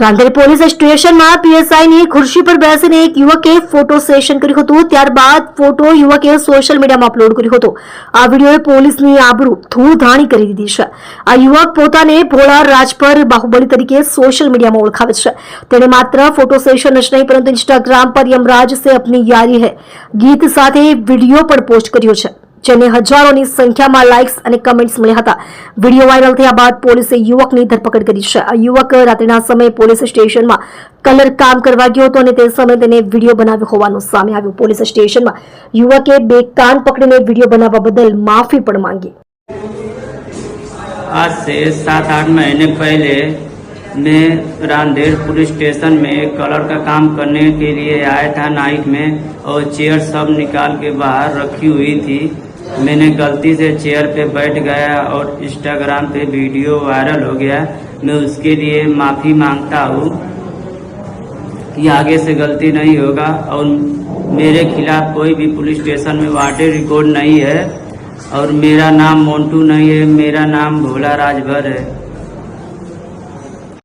Rander police સ્ટેશનમાં પીએસઆઈની ખુરશી પર બેસીને એક યુવકે ફોટો સેશન કર્યું હતું। ત્યારબાદ ફોટો યુવકે સોશિયલ મીડિયામાં અપલોડ કર્યો હતો। આ વિડીયોએ પોલીસની આબરૂ ધૂળધાણી કરી દીધી છે। આ યુવક પોતાને ભોળા રાજભર બાહુબલી તરીકે સોશિયલ મીડિયામાં ઓળખાવે છે। તેણે માત્ર ફોટો સેશન જ નહીં પરંતુ ઇન્સ્ટાગ્રામ પર યમરાજ સે અપની યારી હૈ ગીત સાથે વિડીયો પણ પોસ્ટ કર્યો છે, જેને હજારોની સંખ્યામાં લાઇક્સ અને કમેન્ટ્સ મળ્યા હતા। વિડીયો વાયરલ થયા બાદ પોલીસે યુવકની ધરપકડ કરી છે। આ યુવક રાત્રિના સમયે પોલીસ સ્ટેશનમાં કલર કામ કરવા ગયો હતો અને તે સમયે તેને વિડીયો બનાવ્યો હોવાનું સામે આવ્યું। પોલીસ સ્ટેશનમાં યુવકે બે કાન પકડીને વિડીયો બનાવવા બદલ માફી પણ માંગી। आज से 7-8 महीने पहले मैं रांदेर पुलिस स्टेशन में कलर का काम करने के लिए आया था नाइट में, और चेयर सब निकाल के बाहर रखी हुई थी। मैंने गलती से चेयर पे बैठ गया और इंस्टाग्राम पे वीडियो वायरल हो गया। मैं उसके लिए माफ़ी मांगता हूँ कि आगे से गलती नहीं होगा, और मेरे खिलाफ कोई भी पुलिस स्टेशन में वांटेड रिकॉर्ड नहीं है, और मेरा नाम मोन्टू नहीं है, मेरा नाम भोला राजभर है।